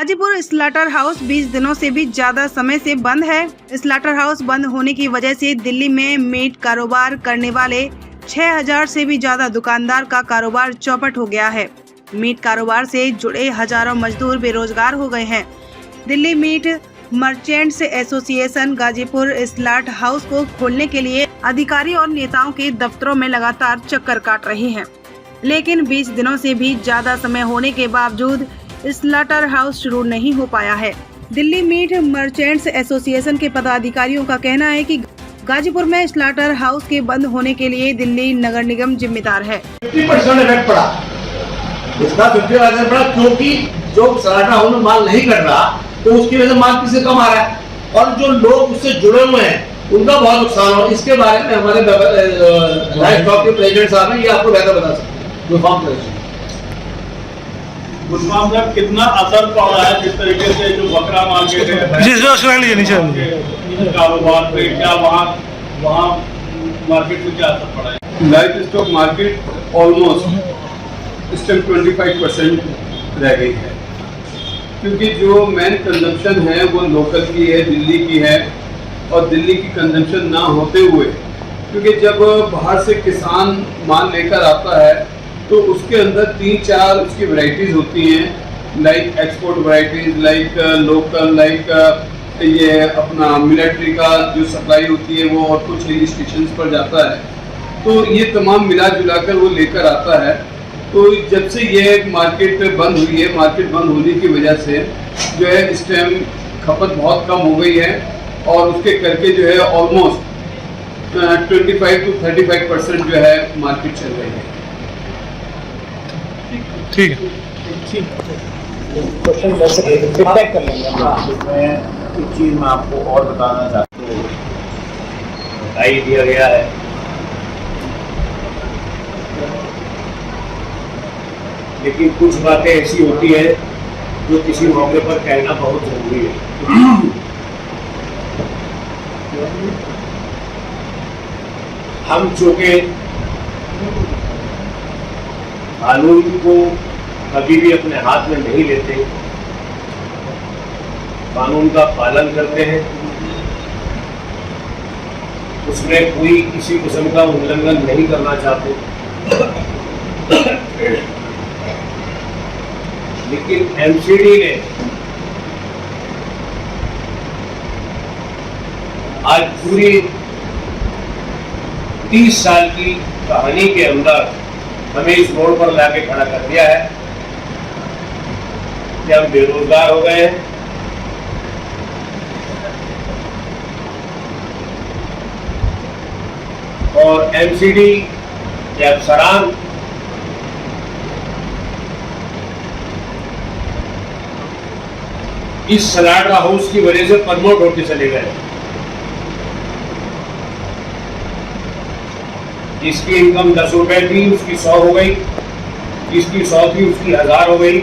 Ghazipur slaughter house 20 दिनों से भी ज्यादा समय से बंद है। स्लाटर हाउस बंद होने की वजह से दिल्ली में मीट कारोबार करने वाले 6000 से भी ज्यादा दुकानदार का कारोबार चौपट हो गया है। मीट कारोबार से जुड़े हजारों मजदूर बेरोजगार हो गए हैं। Delhi meat merchants association Ghazipur slaughter house को खोलने के लिए अधिकारी और नेताओं के दफ्तरों में लगातार चक्कर काट रहे हैं, लेकिन 20 दिनों से भी ज्यादा समय होने के बावजूद स्लाटर हाउस शुरू नहीं हो पाया है। दिल्ली मीट मर्चेंट्स एसोसिएशन के पदाधिकारियों का कहना है कि गाजीपुर में स्लाटर हाउस के बंद होने के लिए दिल्ली नगर निगम जिम्मेदार है। 50% इफेक्ट पड़ा, इसका 50% पड़ा क्योंकि जो स्लाटर हाउस में माल नहीं कर रहा तो उसकी वजह से माल किसी कम आ रहा है और जो लोग उससे जुड़े हुए हैं उनका बहुत नुकसान हो। इसके बारे में हमारे लाइफ स्टॉक के प्रेसिडेंट साहब हैं, ये आपको बेहतर बता सकते हैं। गुलफाम साहब, कितना असर पड़ रहा है जिस तरीके से जो बकरा मार्केट है कारोबार पे, क्या वहाँ मार्केट में क्या असर पड़ा है? लाइफ स्टॉक मार्केट ऑलमोस्ट इस टाइम 25% रह गई है, क्योंकि जो मेन कंजम्पशन है वो लोकल की है, दिल्ली की है, और दिल्ली की कंजम्पशन ना होते हुए, क्योंकि जब बाहर से किसान माल लेकर आता है तो उसके अंदर 3-4 उसकी वैरायटीज़ होती हैं, like export varieties, like local, like ये अपना मिलिट्री का जो सप्लाई होती है वो, और कुछ हिल स्टेशन पर जाता है, तो ये तमाम मिला जुला कर वो लेकर आता है। तो जब से ये मार्केट बंद हुई है, मार्केट बंद होने की वजह से जो है इस टाइम खपत बहुत कम हो गई है, और उसके करके जो है ऑलमोस्ट 25 to 35% जो है मार्केट चल रही है। ठीक है, क्वेश्चन फीडबैक कर लेंगे। मैं एक चीज़ मैं आपको और बताना चाहता हूँ, बताई दिया गया है, लेकिन कुछ बातें ऐसी होती है जो किसी मौके पर कहना बहुत जरूरी है। हम चूंकि कानून को कभी भी अपने हाथ में नहीं लेते, कानून का पालन करते हैं, उसमें कोई किसी किस्म का उल्लंघन नहीं करना चाहते, लेकिन एमसीडी ने आज पूरी 30 साल की कहानी के अंदर हमें इस मोड़ पर लाके खड़ा कर दिया है कि हम बेरोजगार हो गए हैं, और एमसीडी या अफसरान इस स्लाटर हाउस की वजह से प्रमोट होते चले गए। जिसकी इनकम 10 रुपए थी उसकी 100 हो गई, जिसकी 100 थी उसकी 1000 हो गई,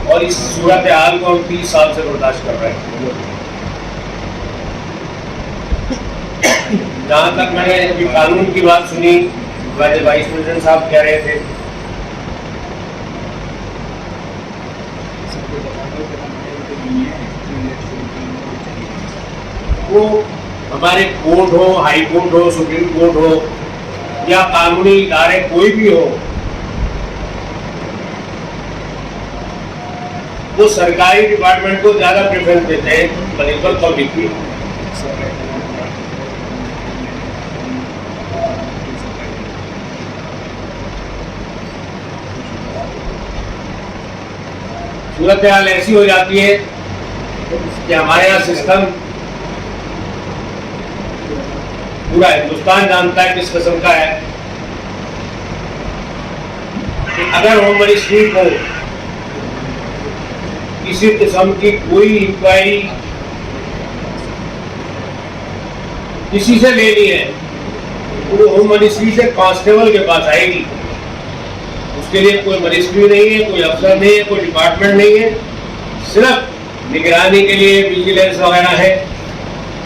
और इस सूरत हाल को हम 30 साल से बर्दाश्त कर रहे हैं। जहाँ तक मैंने कानून की बात सुनी, हमारे वाइस प्रेसिडेंट साहब कह रहे थे, वो हमारे कोर्ट हो, हाई कोर्ट हो, सुप्रीम कोर्ट हो, या कानूनी इदारे कोई भी हो, वो सरकारी डिपार्टमेंट को ज्यादा प्रेफरेंस देते हैं बनिस्पत पब्लिक की। सूरत हाल ऐसी हो जाती है कि हमारे यहाँ सिस्टम पूरा हिंदुस्तान जानता है किस किस्म का है। अगर होम मिनिस्ट्री को किसी किस्म की कोई इंक्वायरी किसी से लेनी है तो वो होम मिनिस्ट्री से कांस्टेबल के पास आएगी। उसके लिए कोई मिनिस्ट्री नहीं है, कोई अफसर नहीं है, कोई डिपार्टमेंट नहीं है, सिर्फ निगरानी के लिए विजिलेंस वगैरह है,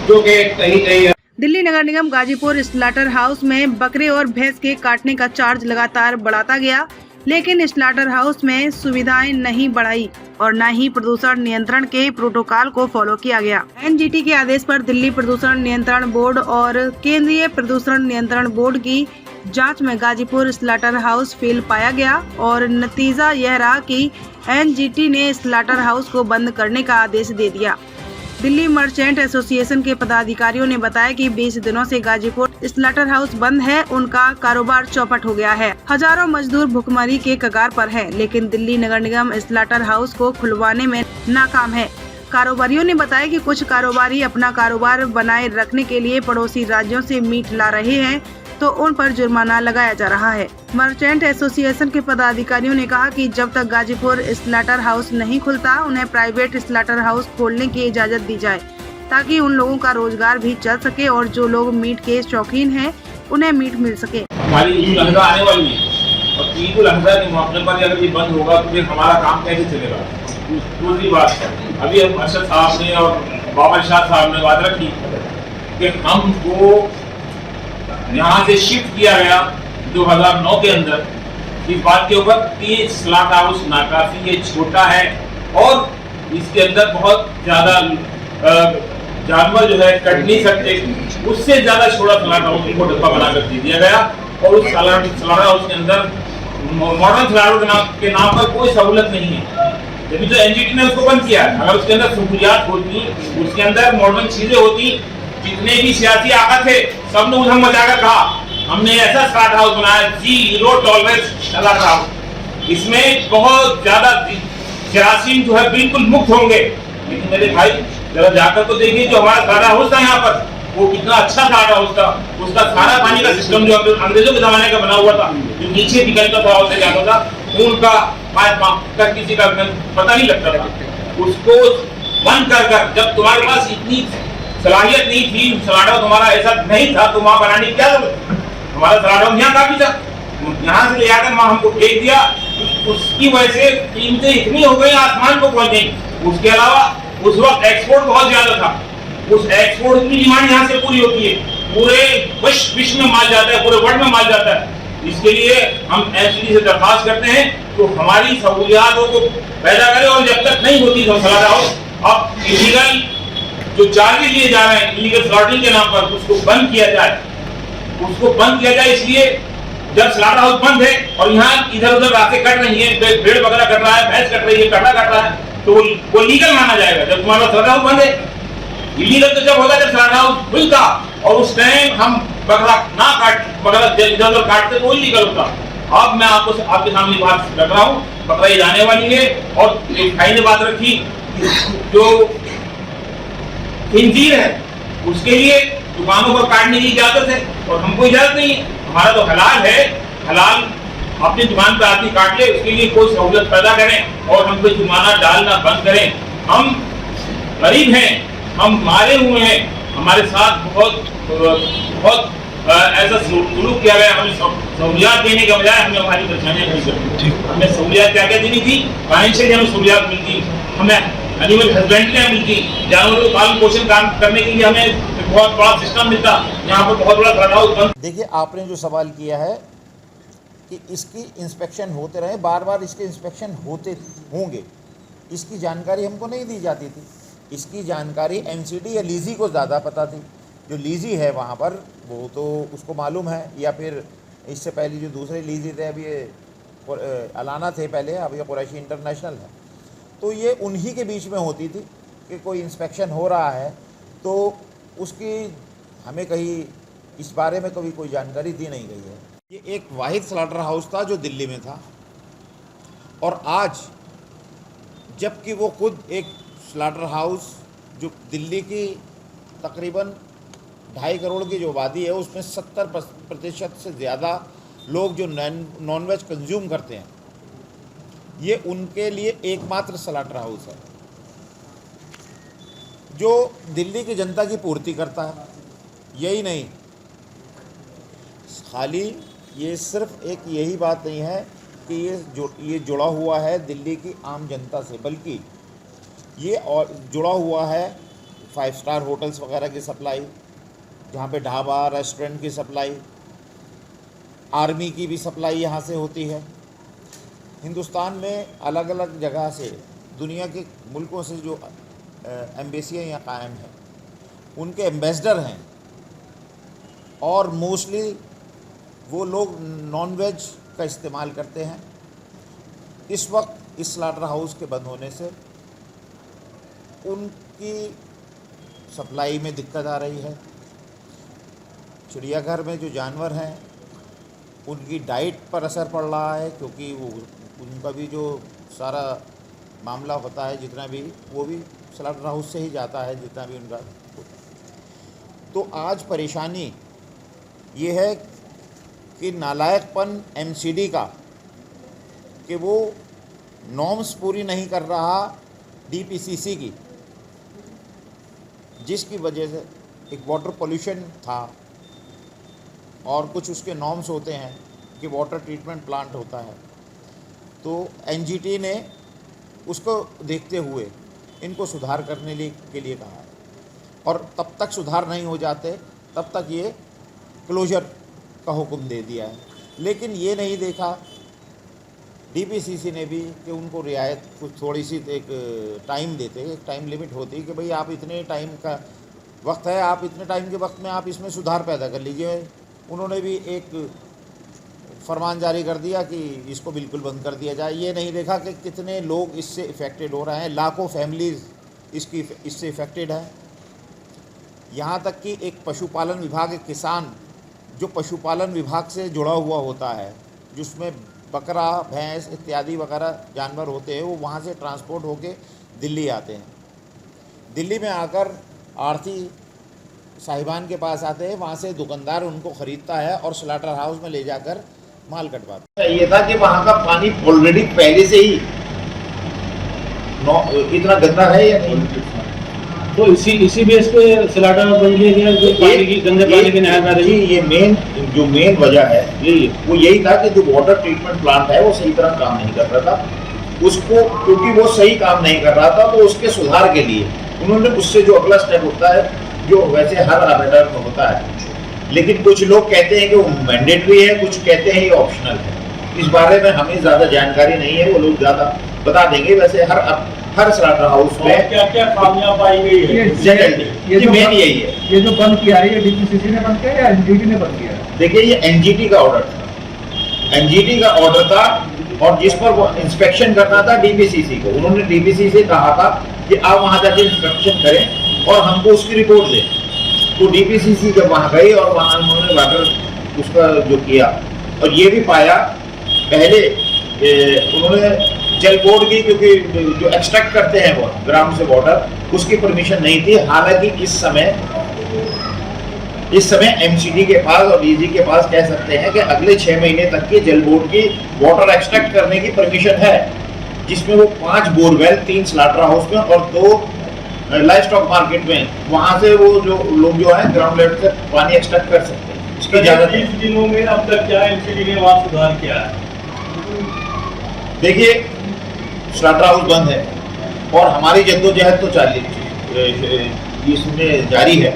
जो कि कहीं कहीं है। दिल्ली नगर निगम गाजीपुर स्लाटर हाउस में बकरे और भैंस के काटने का चार्ज लगातार बढ़ाता गया। लेकिन स्लाटर हाउस में सुविधाएं नहीं बढ़ाई और न ही प्रदूषण नियंत्रण के प्रोटोकॉल को फॉलो किया गया। एनजीटी के आदेश पर दिल्ली प्रदूषण नियंत्रण बोर्ड और केंद्रीय प्रदूषण नियंत्रण बोर्ड की जांच में गाजीपुर स्लाटर हाउस फेल पाया गया और नतीजा यह रहा कि एनजीटी ने स्लाटर हाउस को बंद करने का आदेश दे दिया। दिल्ली मर्चेंट एसोसिएशन के पदाधिकारियों ने बताया कि 20 दिनों से गाजीपुर स्लाटर हाउस बंद है, उनका कारोबार चौपट हो गया है। हजारों मजदूर भुखमरी के कगार पर हैं, लेकिन दिल्ली नगर निगम स्लाटर हाउस को खुलवाने में नाकाम है। कारोबारियों ने बताया कि कुछ कारोबारी अपना कारोबार बनाए रखने के लिए पड़ोसी राज्यों से मीट ला रहे हैं, तो उन पर जुर्माना लगाया जा रहा है। मर्चेंट एसोसिएशन के पदाधिकारियों ने कहा कि जब तक गाजीपुर स्लाटर हाउस नहीं खुलता, उन्हें प्राइवेट स्लाटर हाउस खोलने की इजाजत दी जाए, ताकि उन लोगों का रोजगार भी चल सके और जो लोग मीट के शौकीन हैं, उन्हें मीट मिल सके। हमारी ईद उल अज़हा आने वाली है और ईद उल अज़हा के मौके पर अगर ये बंद होगा तो फिर हमारा काम कैसे चलेगा। दूसरी बात, अभी अरशद साहब ने और बाबर शाह साहब ने बात रखी कि हमको यहाँ से शिफ्ट किया गया 2009 के अंदर, इस बात के ऊपर कि स्लाटर हाउस नाकाफी, ये छोटा है और इसके अंदर बहुत ज्यादा जानवर जो है कट नहीं सकते, उससे ज्यादा छोटा स्लाटर हाउस को डब्बा बनाकर दे दिया गया और उस स्लाटर हाउस के अंदर मॉडर्न स्लाटर के नाम पर कोई सहूलत नहीं है। जब तो एनजीटी ने उसको बंद किया, अगर उसके अंदर सहूलियात होती, उसके अंदर मॉडर्न चीजें होती, जितने भी सियासी आका थे सबने उधम मचाकर कहा हमने ऐसा स्लाटर हाउस बनाया, 0 टॉलरेंस स्लाटर हाउस, इसमें बहुत ज्यादा जरासीम जो है बिल्कुल मुक्त होंगे। लेकिन मेरे भाई जरा जाकर तो देखिए जो हमारा स्लाटर हाउस था यहाँ पर, वो कितना अच्छा स्लाटर हाउस था। उसका खाना पानी का सिस्टम जो अंग्रेजों के जमाने का बना हुआ था, जो नीचे निकलता था और जाता था, उनका किसी का पता नहीं लगता था। उसको बंद कर जब तुम्हारे पास इतनी सलाहियत नहीं थी, स्लाटर तुम्हारा ऐसा नहीं था, तो वहाँ बनाने की क्या जरूरत? हमारा स्लाटर यहाँ काफी था, यहाँ से ले आकर वहाँ हमको फेंक दिया। उसकी वजह से कीमतें इतनी हो गई आसमान को पहुंच गई। उसके अलावा उस वक्त एक्सपोर्ट बहुत ज्यादा था, उस एक्सपोर्ट की डिमांड यहाँ से पूरी होती है, पूरे विश्व में माल जाता है, पूरे वर्ल्ड में माल जाता है। इसके लिए हम एनजीटी से दरखास्त करते हैं तो हमारी सहूलियातों को पैदा करें और जब तक नहीं होती तो स्लाटर हाउस अब इलीगल जो चार्जेस लिए जा रहे हैं इलीगल स्लॉटिंग के नाम पर, उसको बंद किया जाए, उसको बंद किया जाए। इसलिए जब स्लाटर हाउस बंद है और यहाँ इधर उधर रास्ते कट रही है, भेड़ वगैरह कट रहा है, भैंस कट रही है, कटा कट रहा है, तो वो लीगल माना जाएगा। जब तुम्हारा स्लाटर हाउस बंद है, इलीगल तो जब होगा जब स्लाटर हाउस खुलता और उस टाइम हम बकरा ना बकरा इधर उधर काटते तो इलीगल होता। अब मैं आपके सामने बात रख रहा हूँ, बकरा ईद आने वाली है और एक भाई ने बात रखी जो खिंजीर है उसके लिए दुकानों पर काटने की इजाजत है और हमको इजाजत नहीं है। हमारा तो हलाल है, हलाल अपनी दुकान पर आदमी काट ले, उसके लिए कोई सहूलत पैदा करें और हम कोई जुर्माना डालना बंद करें। हम गरीब हैं, हम मारे हुए हैं, हमारे साथ बहुत ऐसा सुलूक किया गया। हमें सहूलियात देने के बजाय हमें हमारी परेशानियां खड़ी करती। हमें सहूलियात क्या क्या देनी थी, फाइनेंशियल हमें सहूलियात मिलती, हमें एनिमल हस्बेंड्री मिलती, जानवरों का पालन पोषण करने के लिए हमें बहुत बड़ा सिस्टम मिलता। यहाँ पर बहुत बड़ा स्लाटर हाउस बंद। देखिए, आपने जो सवाल किया है कि इसकी इंस्पेक्शन होते रहे, बार बार इसके इंस्पेक्शन होते होंगे, इसकी जानकारी हमको नहीं दी जाती थी। इसकी जानकारी एनसीटी या लीजी को ज़्यादा पता थी। जो लीजी है वहाँ पर वो तो उसको मालूम है, या फिर इससे पहले जो दूसरे लीजी थे, अभी ये अलाना थे पहले, अब ये कुरैशी इंटरनेशनल है, तो ये उन्हीं के बीच में होती थी कि कोई इंस्पेक्शन हो रहा है तो उसकी हमें कहीं इस बारे में कभी कोई जानकारी दी नहीं गई है। ये एक वाहिद स्लाटर हाउस था जो दिल्ली में था, और आज जबकि वो खुद एक स्लाटर हाउस जो दिल्ली की तकरीबन 2.5 करोड़ की जो आबादी है उसमें 70% से ज़्यादा लोग जो नॉन वेज कंज्यूम करते हैं, ये उनके लिए एकमात्र स्लाटर हाउस है जो दिल्ली की जनता की पूर्ति करता है। यही नहीं, खाली ये सिर्फ एक यही बात नहीं है कि ये जुड़ा हुआ है दिल्ली की आम जनता से, बल्कि ये और जुड़ा हुआ है 5 स्टार होटल्स वगैरह की सप्लाई, जहाँ पे ढाबा रेस्टोरेंट की सप्लाई, आर्मी की भी सप्लाई यहाँ से होती है, हिंदुस्तान में अलग अलग जगह से, दुनिया के मुल्कों से जो एम्बेसियाँ यहाँ कायम हैं, उनके एम्बेसडर हैं और मोस्टली वो लोग नॉन वेज का इस्तेमाल करते हैं। इस वक्त इस स्लॉटर हाउस के बंद होने से उनकी सप्लाई में दिक्कत आ रही है। चिड़ियाघर में जो जानवर हैं उनकी डाइट पर असर पड़ रहा है, क्योंकि वो उनका भी जो सारा मामला होता है, जितना भी, वो भी स्लॉटर हाउस से ही जाता है, जितना भी उनका। तो आज परेशानी ये है कि नालायकपन एमसीडी का कि वो नॉर्म्स पूरी नहीं कर रहा डीपीसीसी की, जिसकी वजह से एक वाटर पोल्यूशन था और कुछ उसके नॉर्म्स होते हैं कि वाटर ट्रीटमेंट प्लांट होता है। तो एनजीटी ने उसको देखते हुए इनको सुधार करने के लिए कहा है और तब तक सुधार नहीं हो जाते तब तक ये क्लोजर का हुक्म दे दिया है। लेकिन ये नहीं देखा डीपीसीसी ने भी कि उनको रियायत कुछ थोड़ी सी एक टाइम देते, एक टाइम लिमिट होती कि भाई आप इतने टाइम का वक्त है, आप इतने टाइम के वक्त में आप इसमें सुधार पैदा कर लीजिए। उन्होंने भी एक फरमान जारी कर दिया कि इसको बिल्कुल बंद कर दिया जाए। ये नहीं देखा कि कितने लोग इससे इफ़ेक्टेड हो रहे हैं, लाखों फैमिलीज़ इससे इफ़ेक्टेड है। यहाँ तक कि एक पशुपालन विभाग, एक किसान जो पशुपालन विभाग से जुड़ा हुआ होता है, जिसमें बकरा, भैंस इत्यादि वगैरह जानवर होते हैं, वो वहाँ से ट्रांसपोर्ट होके दिल्ली आते हैं। दिल्ली में आकर आढ़ती साहिबान के पास आते हैं, वहाँ से दुकानदार उनको ख़रीदता है और स्लॉटर हाउस में ले जाकर माल कटवाता है। ये था कि वहाँ का पानी ऑलरेडी पहले से ही इतना गंदा है या नहीं, तो इसी बेस पे स्लॉटर बन गया जो पानी की गंदे पानी की नहर में। जी, ये मेन वजह है वो यही था कि जो वाटर ट्रीटमेंट प्लांट है वो सही तरह काम नहीं कर रहा था। उसको क्योंकि वो सही काम नहीं कर रहा था तो उसके सुधार के लिए उन्होंने उससे जो अगला स्टेप होता है, जो वैसे हर आवेदन में होता है, लेकिन कुछ लोग कहते हैं कि वो मैंडेटरी है, कुछ कहते हैं ये ऑप्शनल है। इस बारे में हमें ज़्यादा जानकारी नहीं है, वो लोग ज़्यादा बता देंगे। वैसे हर स्लॉटर हाउस में क्या खामियां पाई गई है, ये मेन यही है। ये जो बंद किया है ये डीपीसीसी ने बंद किया या एनजीटी ने बंद किया? देखिए, ये एनजीटी का ऑर्डर था, एनजीटी का ऑर्डर था और जिस पर वो इंस्पेक्शन करना था डीपीसीसी को। उन्होंने डीपीसीसी से कहा था कि आप वहाँ जाके इंस्पेक्शन करें और हमको उसकी रिपोर्ट दें। तो डीपीसीसी जब वहाँ गई और वहाँ उन्होंने वाटर उसका जो किया और ये भी पाया, पहले उन्होंने जल बोर्ड की, क्योंकि जो एक्सट्रैक्ट करते हैं वो ग्राउंड से वाटर, उसकी परमिशन नहीं थी। हालांकि इस समय एमसीडी के पास और डीजी के पास कह सकते हैं कि अगले 6 महीने तक की जल बोर्ड की वाटर एक्सट्रैक्ट करने की परमिशन है, जिसमें वो 5 बोरवेल, 3 स्लॉटर हाउस में और 2 लाइव स्टॉक मार्केट में, वहां से वो जो लोग जो है ग्राउंड लेवल से पानी एक्सट्रैक्ट कर सकते हैं। इसकी इजाजत 30 दिनों में अब तक क्या एमसीडी ने वहाँ सुधार किया है? देखिए, स्लॉटर हाउस बंद है और हमारी जद्दोजहद तो इसमें जारी है।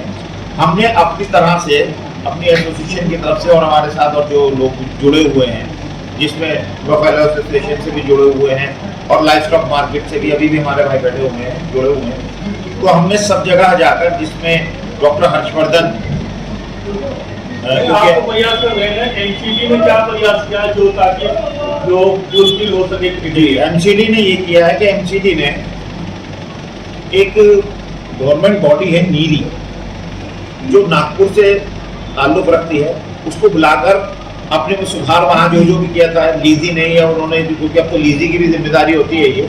हमने अपनी तरह से, अपनी एसोसिएशन की तरफ से और हमारे साथ और जो लोग जुड़े हुए हैं, जिसमें बफेलो एसोसिएशन से भी जुड़े हुए हैं और लाइव स्टॉक मार्केट से भी अभी भी हमारे भाई बैठे हुए हैं, जुड़े हुए हैं, तो हमने सब जगह जाकर, जिसमें डॉक्टर हर्षवर्धन आपको प्रयास कर रहे हैं, एमसीडी ने क्या प्रयास किया जो ताकि जो मुश्किल हो सके? एमसीडी ने ये किया है कि एमसीडी ने एक गवर्नमेंट बॉडी है नीरी, जो नागपुर से ताल्लुक रखती है, उसको बुलाकर अपने में सुधार वहाँ जो भी किया था, लीजी नहीं है उन्होंने, क्योंकि अब तो लीजी की भी जिम्मेदारी होती है ये,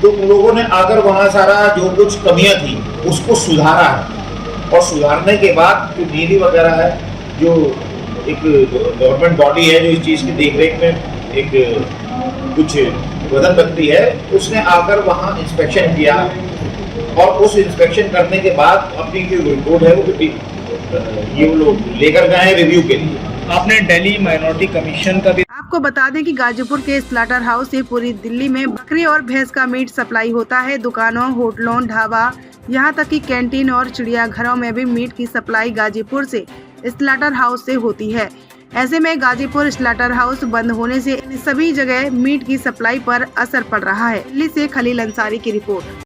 तो उन लोगों ने आकर वहाँ सारा जो कुछ कमियां थी उसको सुधारा है। और सुधारने के बाद जो नीरी वगैरह है, जो एक गवर्नमेंट बॉडी है जो इस चीज़ की देखरेख में एक कुछ वजन रखती है, उसने आकर वहाँ इंस्पेक्शन किया और उस इंस्पेक्शन करने के बाद अपनी जो रिपोर्ट है वो ये लोग लेकर गए हैं रिव्यू के लिए। आपने दिल्ली माइनॉरिटी कमीशन का भी आपको बता दें कि गाजीपुर के स्लॉटर हाउस से पूरी दिल्ली में बकरी और भैंस का मीट सप्लाई होता है। दुकानों, होटलों, ढाबा, यहाँ तक कि कैंटीन और चिड़ियाघरों में भी मीट की सप्लाई गाजीपुर से स्लॉटर हाउस से होती है। ऐसे में गाजीपुर स्लाटर हाउस बंद होने से इन सभी जगह मीट की सप्लाई पर असर पड़ रहा है। दिल्ली से खलील अंसारी की रिपोर्ट।